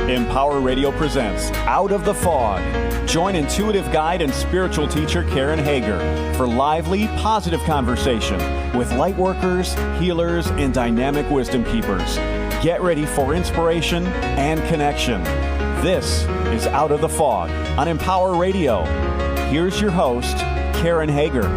Empower Radio presents Out of the Fog. Join intuitive guide and spiritual teacher Karen Hager for lively, positive conversation with light workers, healers, and dynamic wisdom keepers. Get ready for inspiration and connection. This is Out of the Fog on Empower Radio. Here's your host, Karen Hager.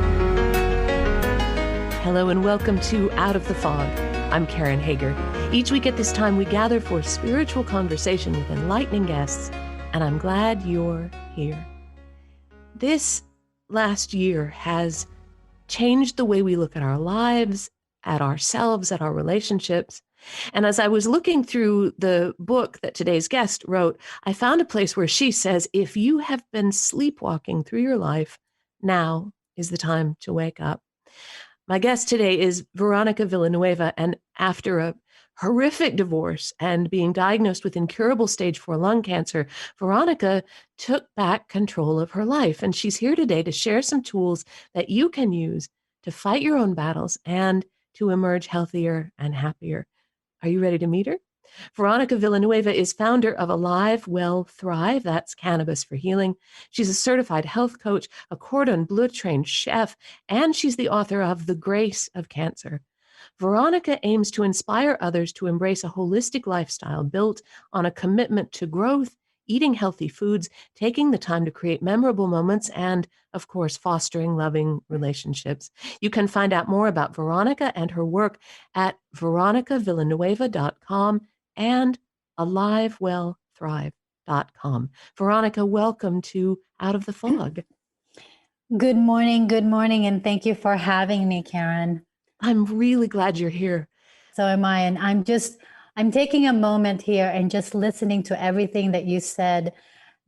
Hello and welcome to Out of the Fog. I'm Karen Hager. Each week at this time, we gather for spiritual conversation with enlightening guests, and I'm glad you're here. This last year has changed the way we look at our lives, at ourselves, at our relationships. And as I was looking through the book that today's guest wrote, I found a place where she says, if you have been sleepwalking through your life, now is the time to wake up. My guest today is Veronica Villanueva, and after a horrific divorce and being diagnosed with incurable stage 4 lung cancer, Veronica took back control of her life. And she's here today to share some tools that you can use to fight your own battles and to emerge healthier and happier. Are you ready to meet her? Veronica Villanueva is founder of Alive, Well, Thrive. That's Cannabis for Healing. She's a certified health coach, a cordon bleu trained chef, and she's the author of The Grace of Cancer. Veronica aims to inspire others to embrace a holistic lifestyle built on a commitment to growth, eating healthy foods, taking the time to create memorable moments, and, of course, fostering loving relationships. You can find out more about Veronica and her work at veronicavillanueva.com and alivewellthrive.com. Veronica, welcome to Out of the Fog. Good morning, and thank you for having me, Karen. I'm really glad you're here. So am I, and I'm taking a moment here and just listening to everything that you said,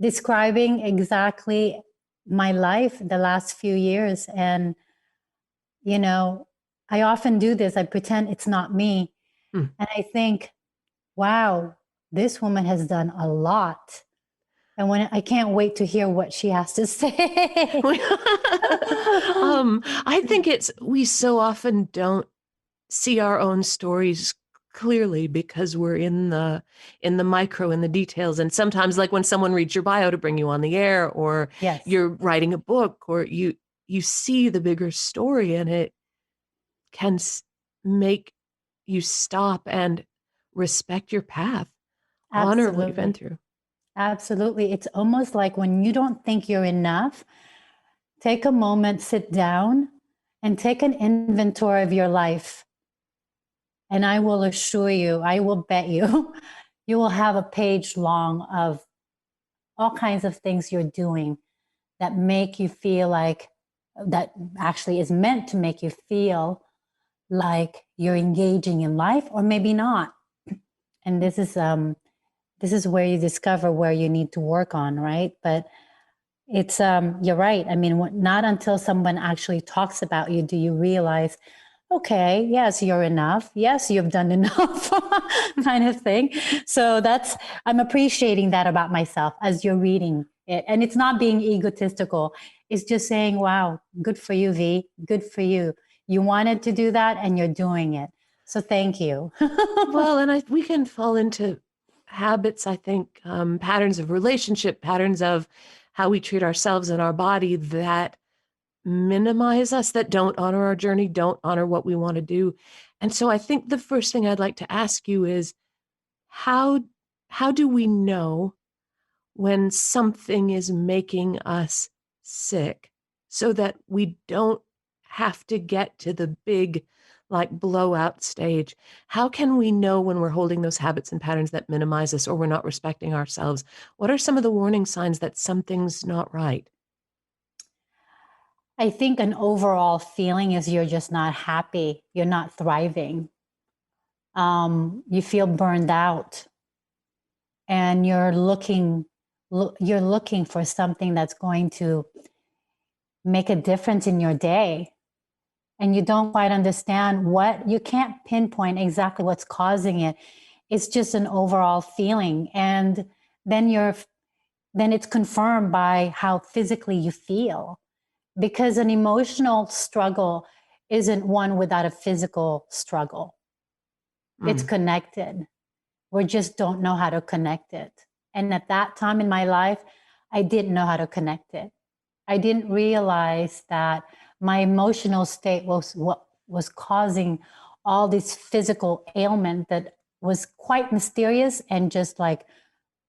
describing exactly my life the last few years. And, you know, I often do this. I pretend it's not me. And I think, wow, this woman has done a lot. And when I can't wait to hear what she has to say. I think we so often don't see our own stories clearly because we're in the micro, in the details. And sometimes, like when someone reads your bio to bring you on the air, or Yes. you're writing a book, or you see the bigger story, and it can make you stop and respect your path, honor what you've been through. Absolutely. It's almost like when you don't think you're enough, take a moment, sit down, and take an inventory of your life. And I will assure you, I will bet you, you will have a page long of all kinds of things you're doing that make you feel like, that actually is meant to make you feel like you're engaging in life, or maybe not. And this is where you discover where you need to work on, right? But it's, you're right. I mean, not until someone actually talks about you do you realize, okay, yes, you're enough. Yes, you've done enough kind of thing. So I'm appreciating that about myself as you're reading it. And it's not being egotistical. It's just saying, wow, good for you, V. Good for you. You wanted to do that and you're doing it. So thank you. Well, and we can fall into habits, I think, patterns of relationship, patterns of how we treat ourselves and our body that minimize us, that don't honor our journey, don't honor what we want to do. And so I think the first thing I'd like to ask you is, how do we know when something is making us sick so that we don't have to get to the big, like, blowout stage? How can we know when we're holding those habits and patterns that minimize us, or we're not respecting ourselves? What are some of the warning signs that something's not right? I think an overall feeling is you're just not happy. You're not thriving. You feel burned out, and you're looking for something that's going to make a difference in your day. And you don't quite understand you can't pinpoint exactly what's causing it. It's just an overall feeling. And then it's confirmed by how physically you feel. Because an emotional struggle isn't one without a physical struggle. It's connected. We just don't know how to connect it. And at that time in my life, I didn't know how to connect it. I didn't realize that my emotional state was what was causing all this physical ailment that was quite mysterious and just like,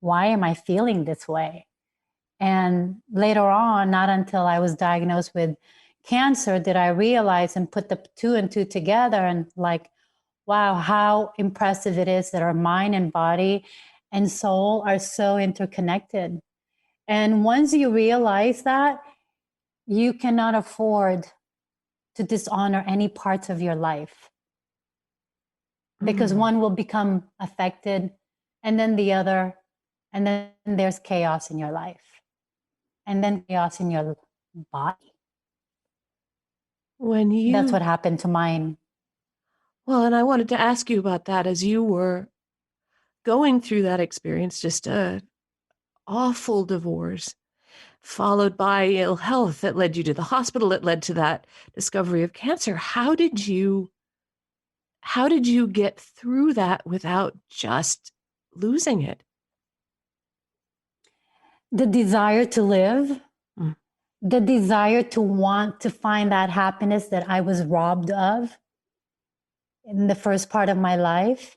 why am I feeling this way? And later on, not until I was diagnosed with cancer did I realize and put the two and two together and like, wow, how impressive it is that our mind and body and soul are so interconnected. And once you realize that, you cannot afford to dishonor any parts of your life because one will become affected and then the other, and then there's chaos in your life and then chaos in your body. That's what happened to mine. Well, and I wanted to ask you about that as you were going through that experience, just a awful divorce, followed by ill health that led you to the hospital, that led to that discovery of cancer. How did you get through that without just losing it? The desire to live, the desire to want to find that happiness that I was robbed of in the first part of my life,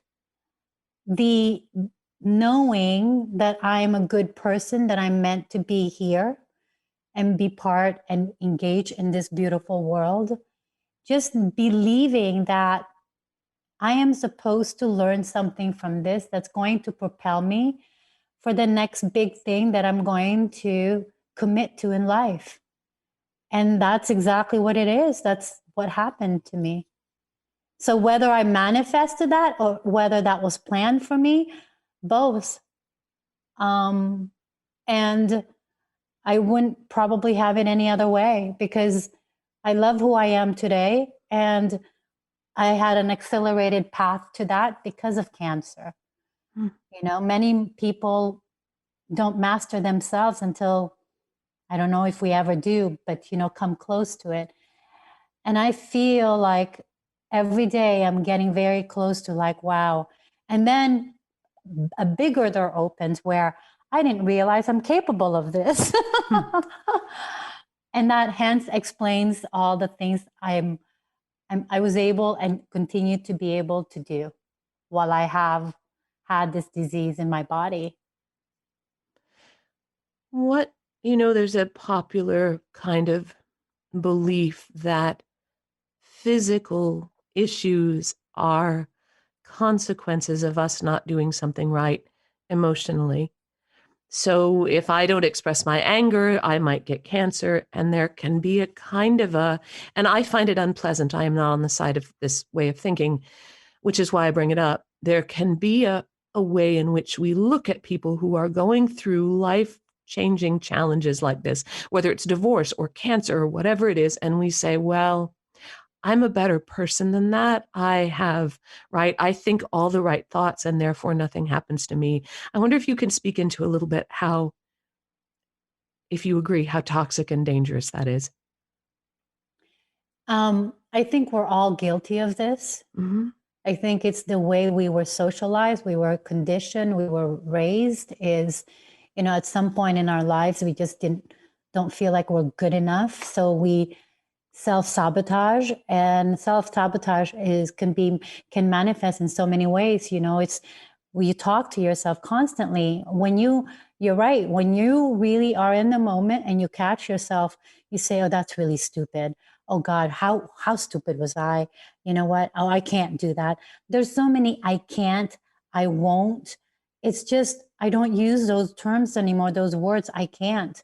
the knowing that I'm a good person, that I'm meant to be here and be part and engage in this beautiful world, just believing that I am supposed to learn something from this that's going to propel me for the next big thing that I'm going to commit to in life. And that's exactly what it is. That's what happened to me. So whether I manifested that or whether that was planned for me, both. And I wouldn't probably have it any other way because I love who I am today. And I had an accelerated path to that because of cancer. You know, many people don't master themselves until, I don't know if we ever do, but, you know, come close to it. And I feel like every day I'm getting very close to like, wow. And then a bigger door opens where I didn't realize I'm capable of this. And that hence explains all the things I was able and continue to be able to do while I have had this disease in my body. There's a popular kind of belief that physical issues are consequences of us not doing something right emotionally. So if I don't express my anger, I might get cancer. And there can be a kind of and I find it unpleasant. I am not on the side of this way of thinking, which is why I bring it up. There can be a way in which we look at people who are going through life-changing challenges like this, whether it's divorce or cancer or whatever it is, and we say, well, I'm a better person than that. I think all the right thoughts and therefore nothing happens to me. I wonder if you can speak into a little bit how, if you agree, how toxic and dangerous that is. I think we're all guilty of this. I think it's the way we were socialized, we were conditioned, we were raised is, you know, at some point in our lives, we just don't feel like we're good enough. So we self-sabotage, and self-sabotage can manifest in so many ways. You know, it's when you talk to yourself constantly. You're right, when you really are in the moment and you catch yourself, you say, oh, that's really stupid. Oh God, how stupid was I? You know what? Oh, I can't do that. There's so many I can't, I won't. It's just, I don't use those terms anymore, those words, I can't.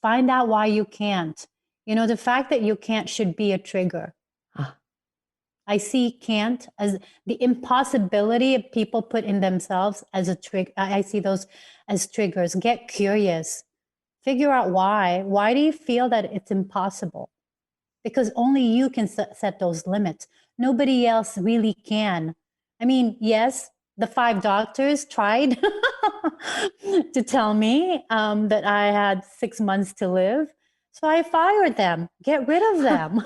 Find out why you can't. You know, the fact that you can't should be a trigger. I see can't as the impossibility of people put in themselves as a trigger. I see those as triggers. Get curious. Figure out why. Why do you feel that it's impossible? Because only you can set those limits. Nobody else really can. I mean, yes, the 5 doctors tried to tell me that I had 6 months to live. So I fired them. Get rid of them.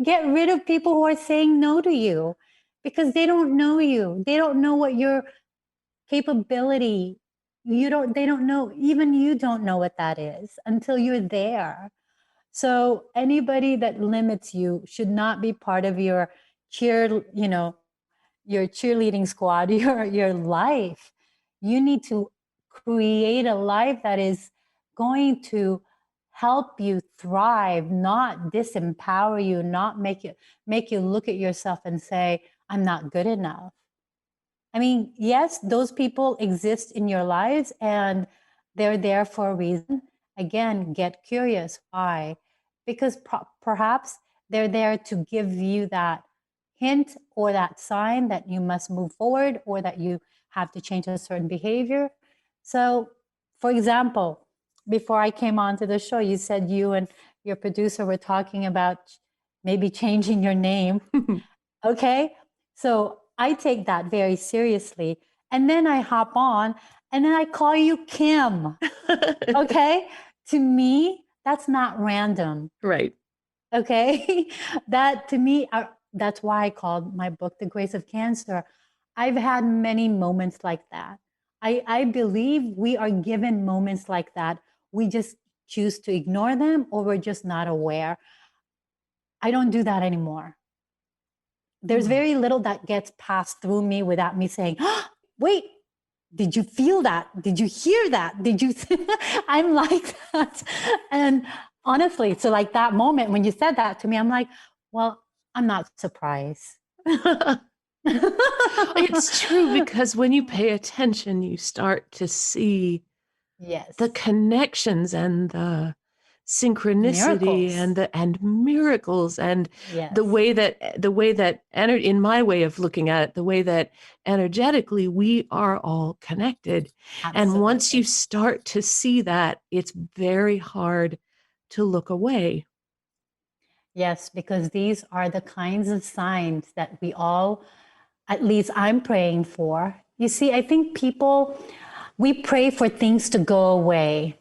Get rid of people who are saying no to you because they don't know you. They don't know what your capability, they don't know, even you don't know what that is until you're there. So anybody that limits you should not be part of your your cheerleading squad, your life. You need to create a life that is going to help you thrive, not disempower you, not make you look at yourself and say, I'm not good enough. I mean, yes, those people exist in your lives and they're there for a reason. Again, get curious. Why? Because perhaps they're there to give you that hint or that sign that you must move forward or that you have to change a certain behavior. So, for example, before I came onto the show, you said you and your producer were talking about maybe changing your name. Okay. So I take that very seriously. And then I hop on and then I call you Kim. Okay. To me, that's not random. Right. Okay. That to me, that's why I called my book, The Grace of Cancer. I've had many moments like that. I believe we are given moments like that. We just choose to ignore them or we're just not aware. I don't do that anymore. There's very little that gets passed through me without me saying, oh, wait, did you feel that? Did you hear that? Did you? I'm like that. And honestly, so like that moment when you said that to me, I'm like, well, I'm not surprised. It's true, because when you pay attention, you start to see the connections and the synchronicity and miracles and the way that in my way of looking at it, the way that energetically we are all connected. Absolutely. And once you start to see that, it's very hard to look away. Yes, because these are the kinds of signs that we all, at least I'm praying for. You see, I think we pray for things to go away.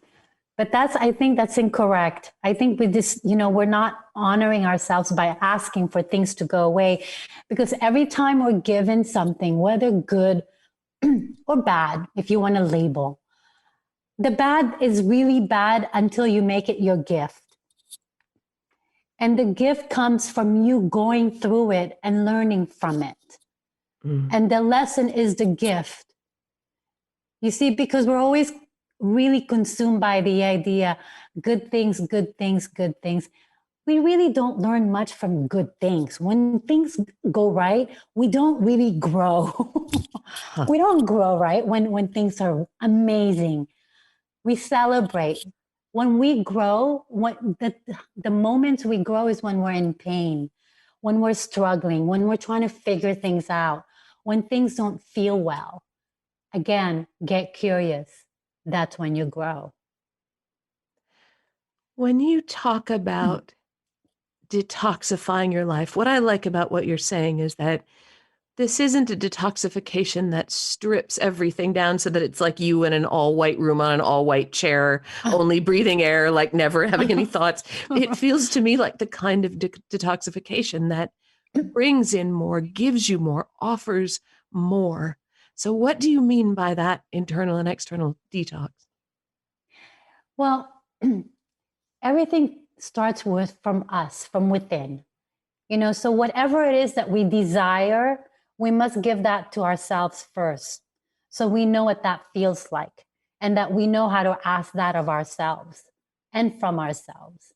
But I think that's incorrect. I think we just, we're not honoring ourselves by asking for things to go away, because every time we're given something, whether good or bad, if you want to label, the bad is really bad until you make it your gift. And the gift comes from you going through it and learning from it. And the lesson is the gift. You see, because we're always really consumed by the idea, good things, good things, good things. We really don't learn much from good things. When things go right, we don't really grow. We don't grow, right? When things are amazing, we celebrate. When we grow, the moments we grow is when we're in pain, when we're struggling, when we're trying to figure things out, when things don't feel well. Again, get curious. That's when you grow. When you talk about detoxifying your life, what I like about what you're saying is that this isn't a detoxification that strips everything down so that it's like you in an all-white room on an all-white chair, only breathing air, like never having any thoughts. It feels to me like the kind of detoxification that brings in more, gives you more, offers more. So what do you mean by that internal and external detox? Well, everything starts from us, from within. So whatever it is that we desire, we must give that to ourselves first. So we know what that feels like and that we know how to ask that of ourselves and from ourselves.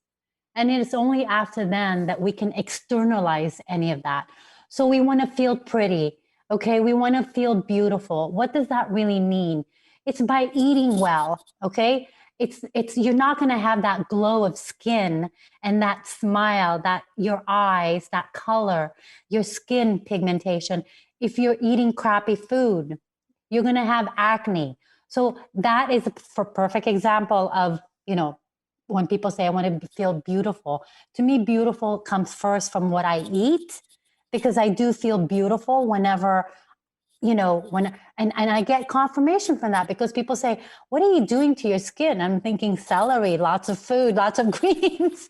And it's only after then that we can externalize any of that. So we want to feel pretty. Okay, we want to feel beautiful. What does that really mean? It's by eating well, okay? It's you're not going to have that glow of skin and that smile, that your eyes, that color, your skin pigmentation. If you're eating crappy food, you're going to have acne. So that is a perfect example of, when people say, I want to feel beautiful. To me, beautiful comes first from what I eat, because I do feel beautiful whenever, and I get confirmation from that, because people say, what are you doing to your skin? I'm thinking celery, lots of food, lots of greens,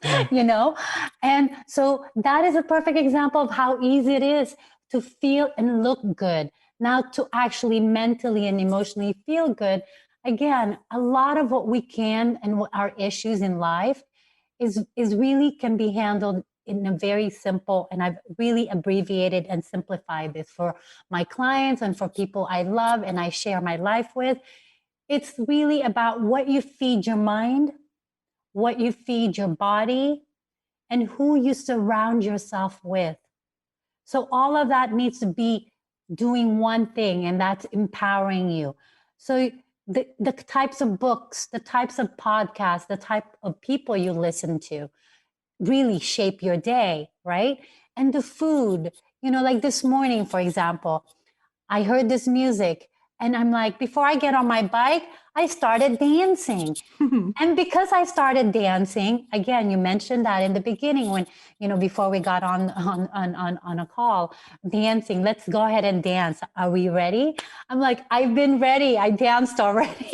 And so that is a perfect example of how easy it is to feel and look good. Now, to actually mentally and emotionally feel good, again, a lot of what we can and what our issues in life is really can be handled in a very simple, and I've really abbreviated and simplified this for my clients and for people I love and I share my life with. It's really about what you feed your mind, what you feed your body, and who you surround yourself with. So all of that needs to be doing one thing, and that's empowering you. So the types of books, the types of podcasts, the type of people you listen to really shape your day, right? And the food, like this morning, for example, I heard this music and I'm like, before I get on my bike, I started dancing. And because I started dancing, again, you mentioned that in the beginning when, before we got on a call, dancing, let's go ahead and dance. Are we ready? I'm like, I've been ready. I danced already.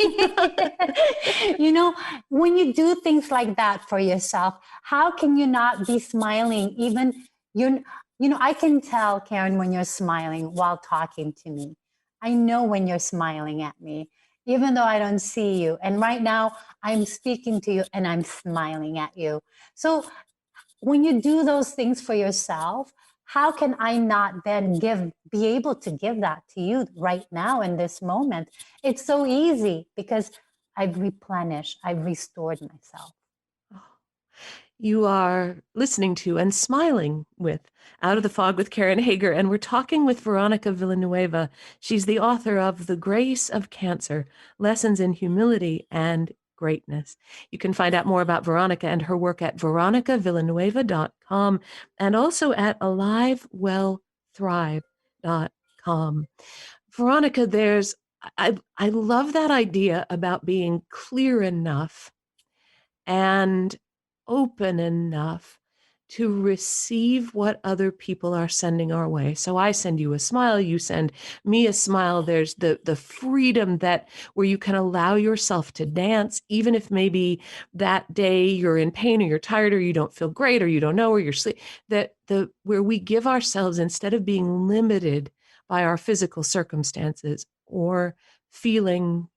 When you do things like that for yourself, how can you not be smiling? Even I can tell, Karen, when you're smiling while talking to me. I know when you're smiling at me, even though I don't see you. And right now, I'm speaking to you and I'm smiling at you. So when you do those things for yourself, how can I not then be able to give that to you right now in this moment? It's so easy because I've replenished, I've restored myself. You are listening to and smiling with Out of the Fog with Karen Hager, and we're talking with Veronica Villanueva. She's the author of The Grace of Cancer, Lessons in Humility and Greatness. You can find out more about Veronica and her work at veronicavillanueva.com and also at alivewellthrive.com. Veronica, I love that idea about being clear enough and open enough to receive what other people are sending our way. So I send you a smile, you send me a smile. There's the freedom where you can allow yourself to dance, even if maybe that day you're in pain or you're tired or you don't feel great or you don't know or you're sleep. Where we give ourselves, instead of being limited by our physical circumstances or feeling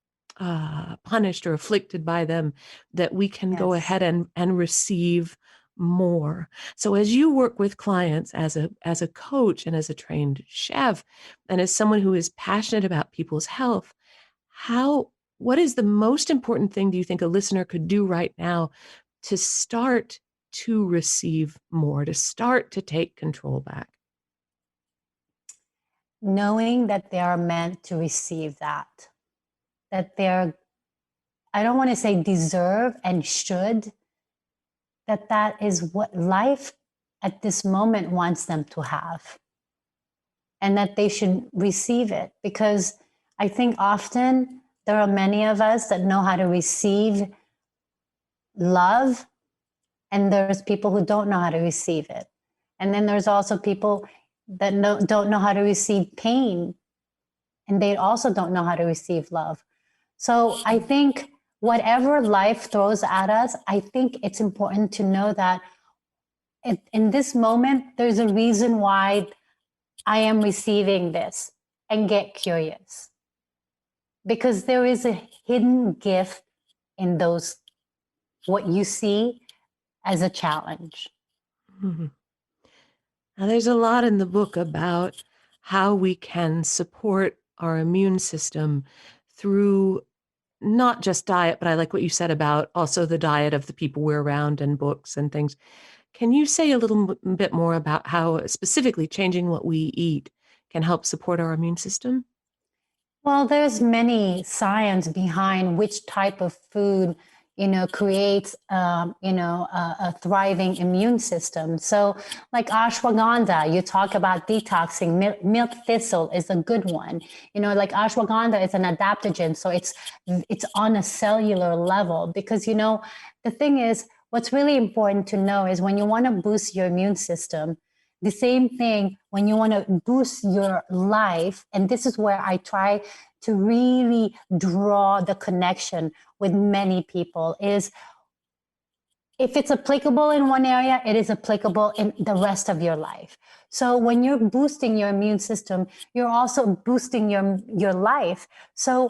punished or afflicted by them, that we can go ahead and receive more. So as you work with clients as a coach and as a trained chef and as someone who is passionate about people's health, what is the most important thing do you think a listener could do right now to start to receive more, to start to take control back? Knowing that they are meant to receive that they're, I don't want to say deserve and should, that is what life at this moment wants them to have. And that they should receive it. Because I think often there are many of us that know how to receive love, and there's people who don't know how to receive it. And then there's also people that don't know how to receive pain, and they also don't know how to receive love. So I think whatever life throws at us, I think it's important to know that in this moment, there's a reason why I am receiving this, and get curious. Because there is a hidden gift in what you see as a challenge. Mm-hmm. Now, there's a lot in the book about how we can support our immune system through not just diet, but I like what you said about also the diet of the people we're around and books and things. Can you say a little bit more about how specifically changing what we eat can help support our immune system? Well, there's many science behind which type of food, creates, a thriving immune system. So like ashwagandha, you talk about detoxing, milk thistle is a good one. Like ashwagandha is an adaptogen. So it's on a cellular level because, the thing is, what's really important to know is when you want to boost your immune system, the same thing when you want to boost your life, and this is where I try to really draw the connection with many people, is if it's applicable in one area, it is applicable in the rest of your life. So when you're boosting your immune system, you're also boosting your life. So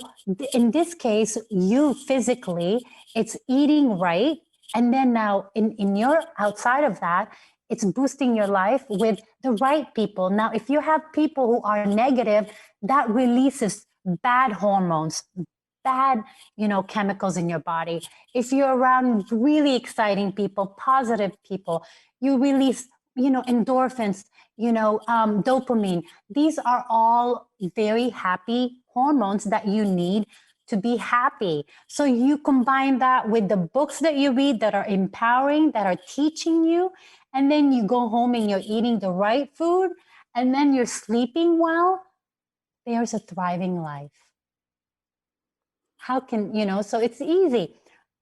in this case, you physically, it's eating right. And then now in your outside of that, it's boosting your life with the right people. Now, if you have people who are negative, that releases bad hormones, bad, chemicals in your body. If you're around really exciting people, positive people, you release, endorphins, dopamine. These are all very happy hormones that you need to be happy. So you combine that with the books that you read that are empowering, that are teaching you, and then you go home and you're eating the right food, and then you're sleeping well, there's a thriving life. How can, so it's easy.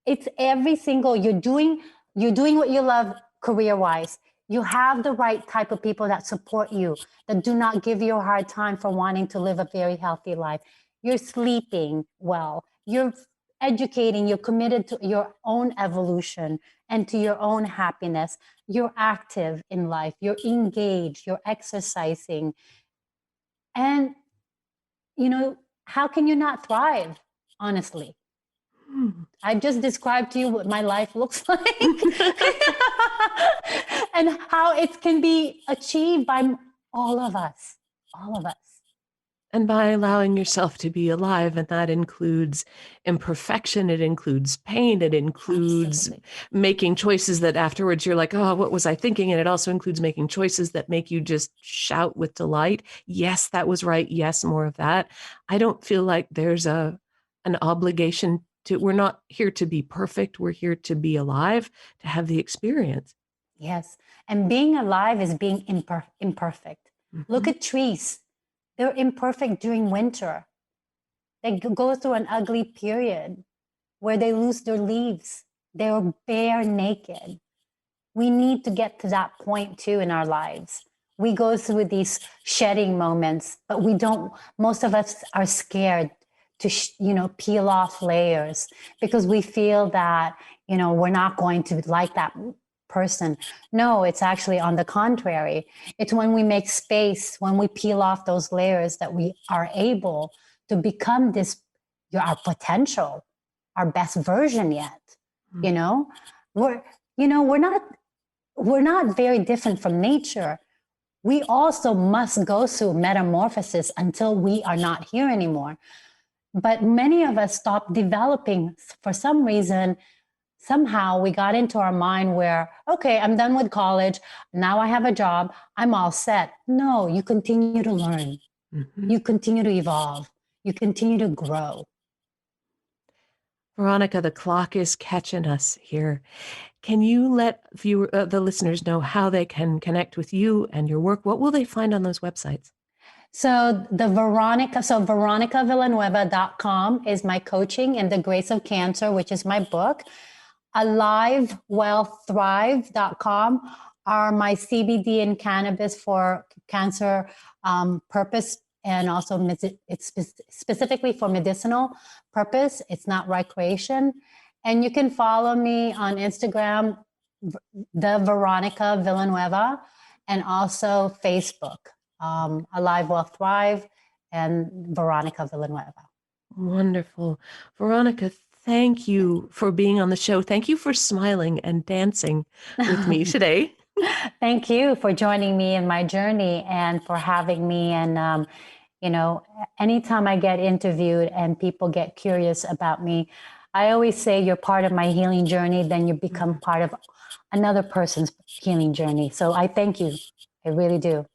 It's every single, you're doing what you love career-wise. You have the right type of people that support you, that do not give you a hard time for wanting to live a very healthy life. You're sleeping well. You're educating. You're committed to your own evolution and to your own happiness. You're active in life. You're engaged. You're exercising. And, how can you not thrive? Honestly, I've just described to you what my life looks like and how it can be achieved by all of us. And by allowing yourself to be alive, and that includes imperfection, it includes pain, it includes making choices that afterwards you're like, oh, what was I thinking? And it also includes making choices that make you just shout with delight. Yes, that was right. Yes, more of that. I don't feel like there's an obligation to, we're not here to be perfect. We're here to be alive, to have the experience. Yes. And being alive is being imperfect. Mm-hmm. Look at trees. They're imperfect during winter. They go through an ugly period where they lose their leaves. They're bare naked. We need to get to that point too in our lives. We go through these shedding moments, but most of us are scared to, peel off layers because we feel that, we're not going to like that person. No, it's actually on the contrary. It's when we make space, when we peel off those layers, that we are able to become our potential, our best version yet. We're not very different from nature. We also must go through metamorphosis until we are not here anymore. But many of us stop developing for some reason. Somehow we got into our mind where, okay, I'm done with college. Now I have a job. I'm all set. No, you continue to learn. Mm-hmm. You continue to evolve. You continue to grow. Veronica, the clock is catching us here. Can you let the listeners know how they can connect with you and your work? What will they find on those websites? So veronicavillanueva.com is my coaching, and The Grace of Cancer, which is my book. AliveWellThrive.com are my CBD and cannabis for cancer purpose, and also it's specifically for medicinal purpose. It's not recreation. And you can follow me on Instagram, the Veronica Villanueva, and also Facebook, Alive Well Thrive and Veronica Villanueva. Wonderful. Veronica, thank you for being on the show. Thank you for smiling and dancing with me today. Thank you for joining me in my journey and for having me. And, anytime I get interviewed and people get curious about me, I always say you're part of my healing journey, then you become part of another person's healing journey. So I thank you. I really do.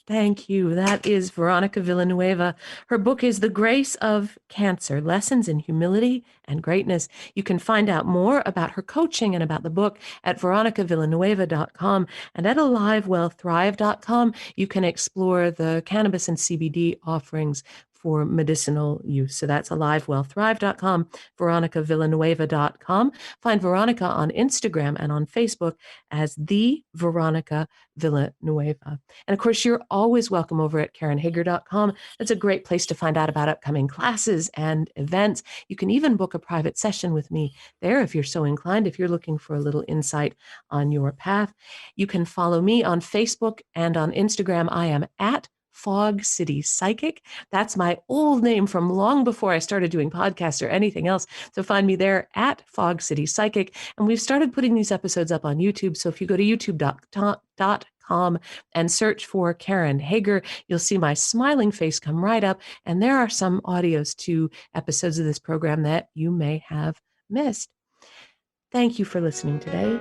Thank you. That is Veronica Villanueva. Her book is The Grace of Cancer, Lessons in Humility and Greatness. You can find out more about her coaching and about the book at veronicavillanueva.com, and at AliveWellThrive.com. You can explore the cannabis and CBD offerings for medicinal use. So that's alivewellthrive.com, veronicavillanueva.com. Find Veronica on Instagram and on Facebook as the Veronica Villanueva. And of course, you're always welcome over at KarenHager.com. It's a great place to find out about upcoming classes and events. You can even book a private session with me there if you're so inclined, if you're looking for a little insight on your path. You can follow me on Facebook and on Instagram. I am at Fog City Psychic. That's my old name from long before I started doing podcasts or anything else. So find me there at Fog City Psychic. And we've started putting these episodes up on YouTube. So if you go to youtube.com and search for Karen Hager, you'll see my smiling face come right up. And there are some audios to episodes of this program that you may have missed. Thank you for listening today.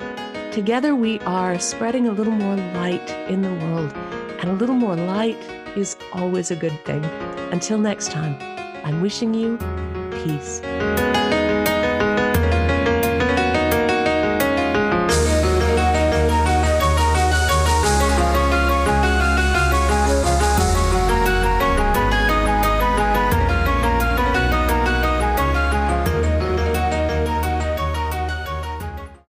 Together we are spreading a little more light in the world, and a little more light is always a good thing. Until next time, I'm wishing you peace.